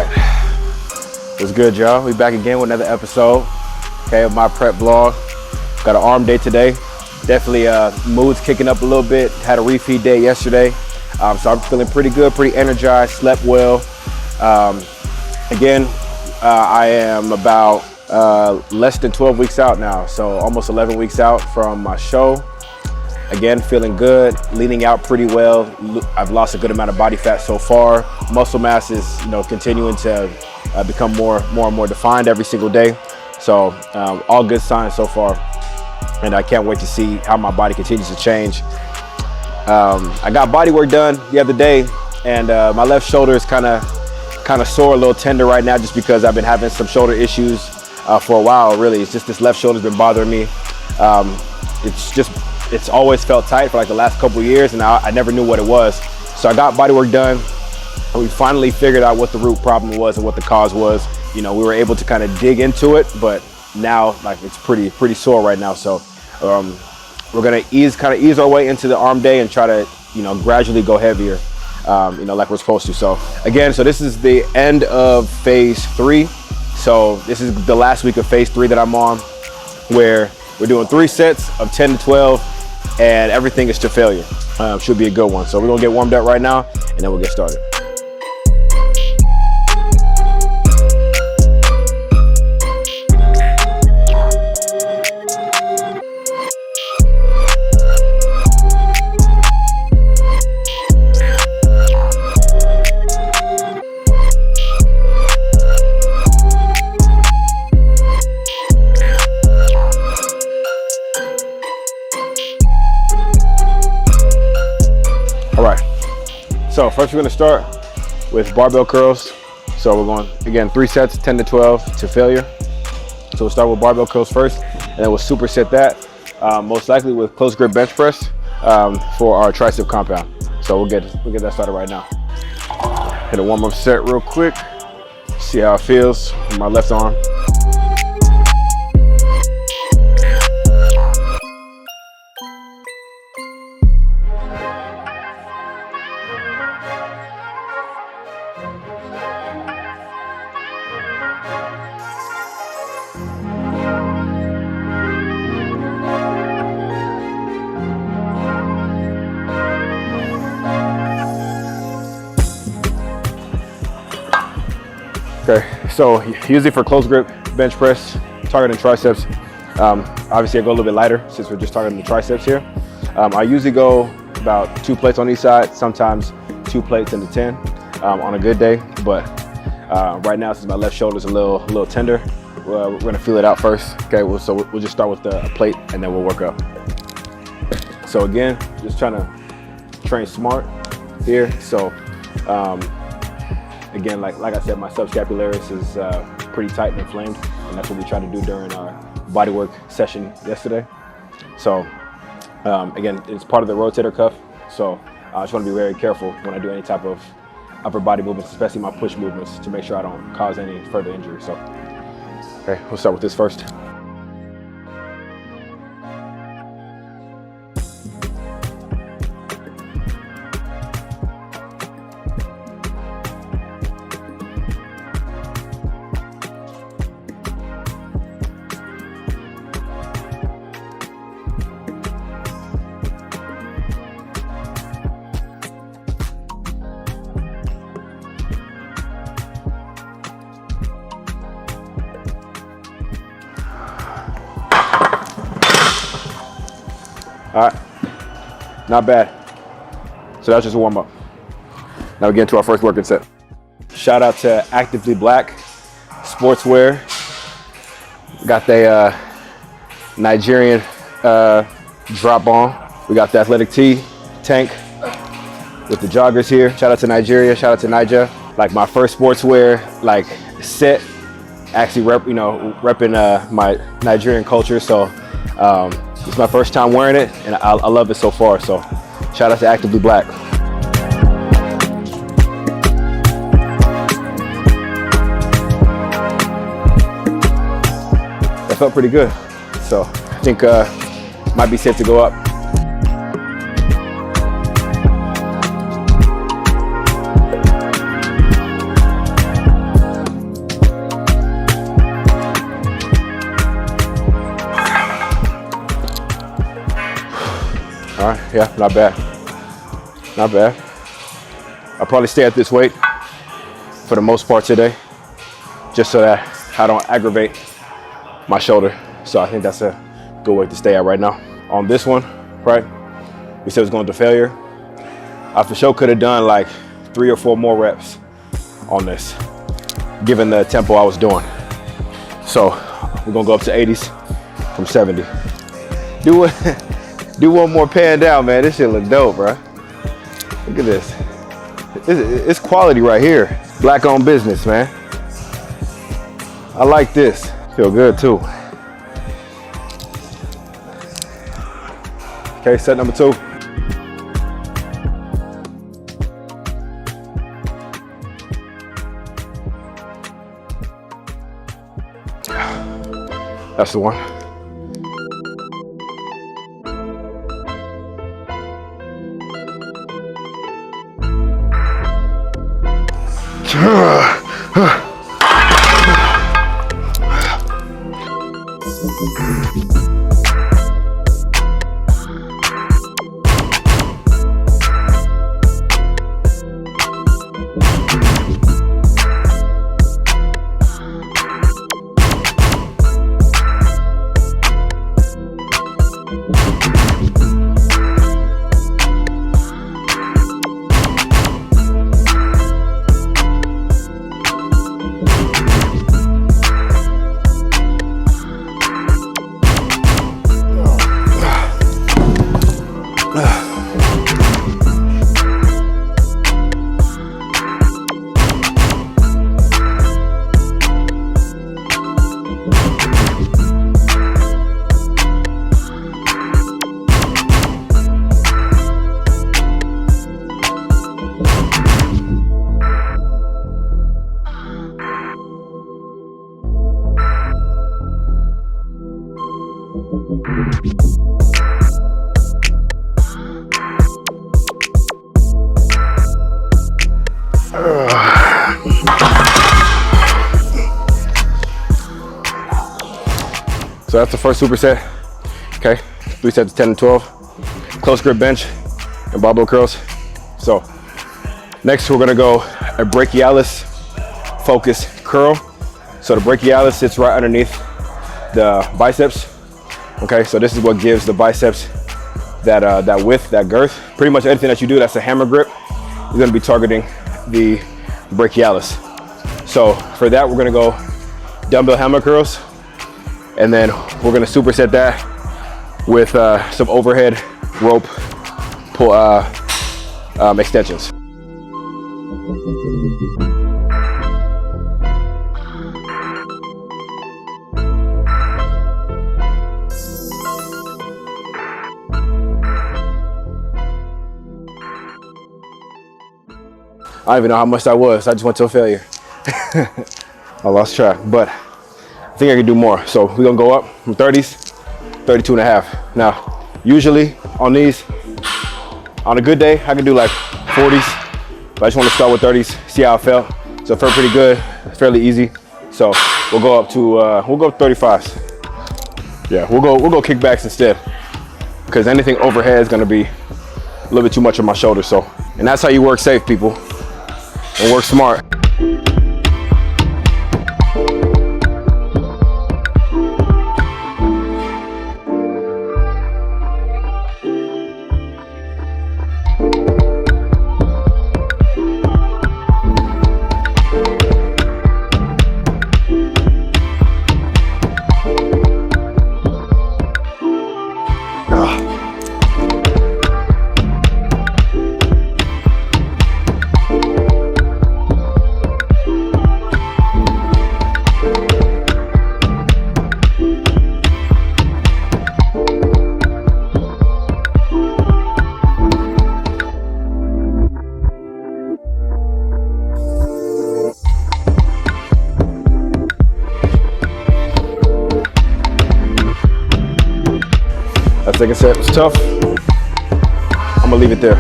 right, what's good, y'all? We back again with another episode, okay, of my prep vlog. Got an arm day today. Definitely mood's kicking up a little bit. Had a refeed day yesterday, so I'm feeling pretty good, pretty energized, slept well. Again, I am about less than 12 weeks out now, so almost 11 weeks out from my show. Again, feeling good, leaning out pretty well. I've lost a good amount of body fat so far. Muscle mass is, continuing to become more and more defined every single day. So all good signs so far, and I can't wait to see how my body continues to change. I got body work done the other day, and my left shoulder is kind of sore, a little tender right now, just because I've been having some shoulder issues for a while. Really, it's just this left shoulder's been bothering me. It's always felt tight for like the last couple of years, and I never knew what it was. So I got body work done, and we finally figured out what the root problem was and what the cause was. We were able to kind of dig into it, but now like it's pretty sore right now. So we're gonna ease our way into the arm day and try to gradually go heavier, like we're supposed to. So again, this is the end of phase 3. So this is the last week of phase 3 that I'm on, where we're doing 3 sets of 10 to 12, and everything is to failure. Should be a good one. So we're gonna get warmed up right now, and then we'll get started. So first we're going to start with barbell curls. So we're going, again, 3 sets, 10 to 12 to failure. So we'll start with barbell curls first, and then we'll superset that, most likely with close grip bench press for our tricep compound. So we'll get that started right now. Hit a warm-up set real quick, see how it feels in my left arm. Okay, so usually for close grip bench press, targeting triceps, obviously I go a little bit lighter since we're just targeting the triceps here. I usually go about 2 plates on each side, sometimes 2 plates into 10 on a good day. But right now, since my left shoulder is a little tender, we're gonna feel it out first. Okay, so we'll just start with a plate, and then we'll work up. So again, just trying to train smart here. So again, like I said, my subscapularis is pretty tight and inflamed, and that's what we tried to do during our bodywork session yesterday. So again, it's part of the rotator cuff, so I just want to be very careful when I do any type of upper body movements, especially my push movements, to make sure I don't cause any further injury. So okay, we'll start with this first. All right, not bad. So that's just a warm up. Now we get into our first working set. Shout out to Actively Black Sportswear. Got the Nigerian drop on. We got the athletic tee, tank with the joggers here. Shout out to Nigeria, shout out to Niger. Like my first sportswear set, actually repping my Nigerian culture. So it's my first time wearing it, and I love it so far. So shout out to Actively Black. That felt pretty good. So I think might be safe to go up. Yeah, not bad. Not bad. I'll probably stay at this weight for the most part today, just so that I don't aggravate my shoulder. So I think that's a good weight to stay at right now. On this one, right, we said it was going to failure. I for sure could have done like 3 or 4 more reps on this, given the tempo I was doing. So we're gonna go up to 80s from 70. Do one more pan down, man. This shit look dope, bro. Look at this. It's quality right here. Black owned business, man. I like this. Feel good too. Okay, set number 2. That's the one. So that's the first superset. Okay, 3 sets of 10 and 12. Close grip bench and barbell curls. So next we're gonna go a brachialis focus curl. So the brachialis sits right underneath the biceps. Okay, so this is what gives the biceps that width, that girth. Pretty much anything that you do that's a hammer grip, you're gonna be targeting the brachialis. So for that, we're gonna go dumbbell hammer curls, and then we're gonna superset that with some overhead rope pull extensions. I don't even know how much that was. I just went to a failure. I lost track, but I think I can do more. So we're gonna go up from 30s, 32 and a half. Now, usually on these, on a good day, I can do like 40s, but I just wanna start with 30s, see how it felt. So it felt pretty good, fairly easy. So we'll go up to, we'll go 35s. Yeah, we'll go kickbacks instead, because anything overhead is gonna be a little bit too much on my shoulder. So, and that's how you work safe, people, and work smart. That second set was tough. I'm gonna leave it there.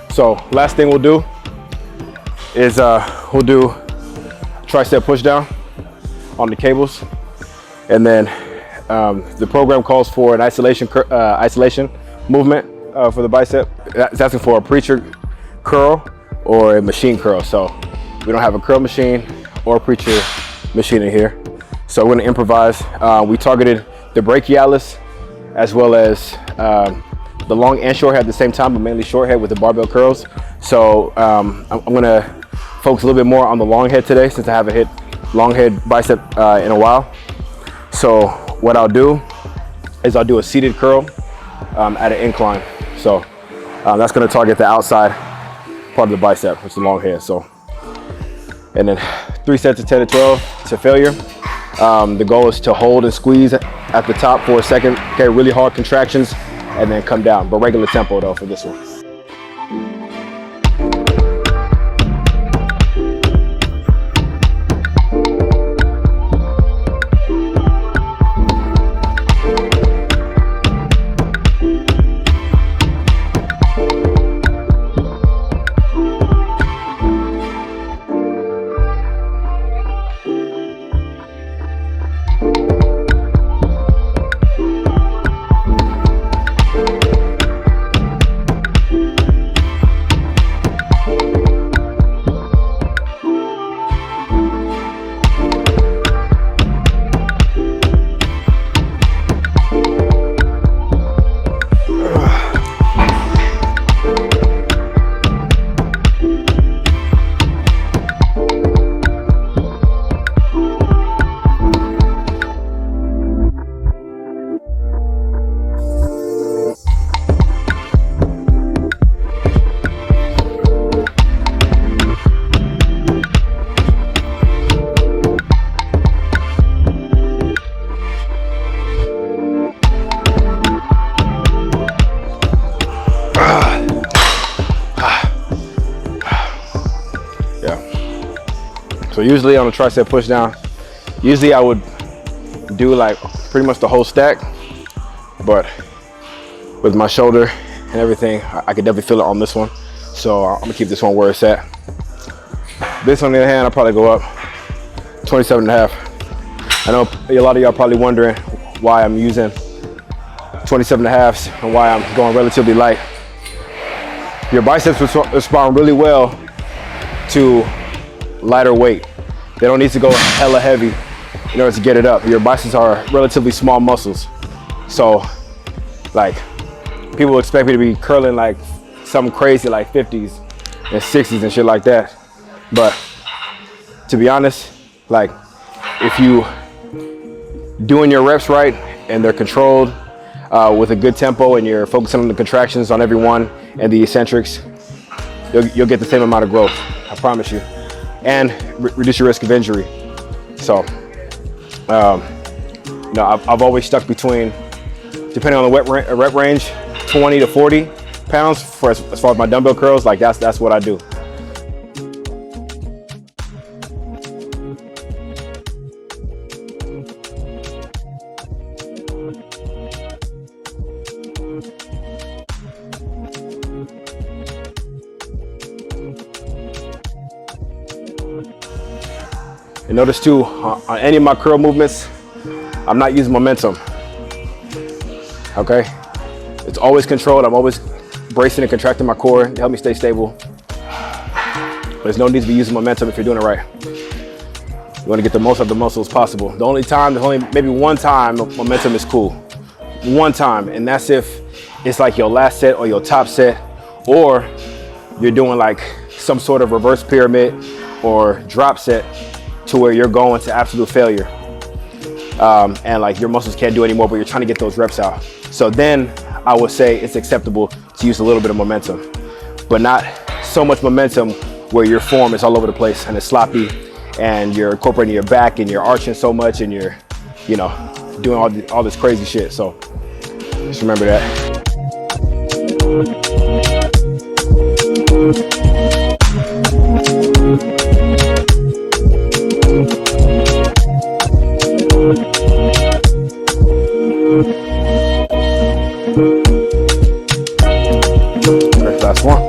So last thing we'll do is we'll do tricep push down on the cables, and then the program calls for an isolation movement for the bicep. It's asking for a preacher curl or a machine curl. So we don't have a curl machine or a preacher machine in here. So we're gonna improvise. We targeted the brachialis as well as the long and short head at the same time, but mainly short head with the barbell curls. So I'm gonna focus a little bit more on the long head today since I haven't hit long head bicep in a while. So what I'll do is I'll do a seated curl at an incline. So that's gonna target the outside part of the bicep, which is the long head. So, and then 3 sets of 10 to 12 to failure. The goal is to hold and squeeze at the top for a second, okay, really hard contractions, and then come down, but regular tempo though for this one. So usually on a tricep push down, usually I would do like pretty much the whole stack, but with my shoulder and everything, I could definitely feel it on this one. So I'm gonna keep this one where it's at. This on the other hand, I'll probably go up 27.5. I know a lot of y'all probably wondering why I'm using 27.5s and why I'm going relatively light. Your biceps respond really well to lighter weight. They don't need to go hella heavy in order to get it up. Your biceps are relatively small muscles. So like people expect me to be curling like something crazy like 50s and 60s and shit like that. But to be honest, like if you doing your reps right and they're controlled with a good tempo and you're focusing on the contractions on every one and the eccentrics, you'll get the same amount of growth, I promise you, and reduce your risk of injury. So, you know, I've always stuck between, depending on the rep range, 20 to 40 pounds for as far as my dumbbell curls. Like that's what I do. And notice too, on any of my curl movements, I'm not using momentum, okay? It's always controlled. I'm always bracing and contracting my core to help me stay stable. But there's no need to be using momentum if you're doing it right. You wanna get the most of the muscles possible. The only maybe one time momentum is cool. One time, and that's if it's like your last set or your top set, or you're doing like some sort of reverse pyramid or drop set to where you're going to absolute failure. And like your muscles can't do anymore, but you're trying to get those reps out. So then I would say it's acceptable to use a little bit of momentum, but not so much momentum where your form is all over the place and it's sloppy and you're incorporating your back and you're arching so much and you're, you know, doing all this crazy shit. So just remember that. Last one.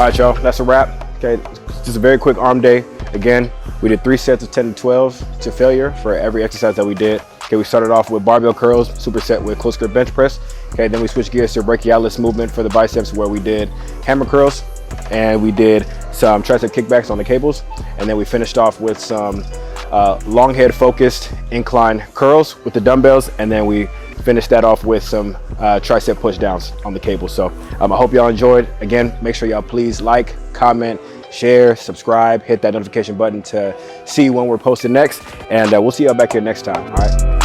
right, y'all, that's a wrap. Okay, just a very quick arm day. Again, we did 3 sets of 10 to 12 to failure for every exercise that we did. Okay, we started off with barbell curls, superset with close grip bench press. Okay, then we switched gears to brachialis movement for the biceps, where we did hammer curls and we did some tricep kickbacks on the cables. And then we finished off with some long head focused incline curls with the dumbbells. And then we finished that off with some tricep push downs on the cable. So I hope y'all enjoyed. Again, make sure y'all please like, comment, share, subscribe, hit that notification button to see when we're posting next. And we'll see y'all back here next time. All right.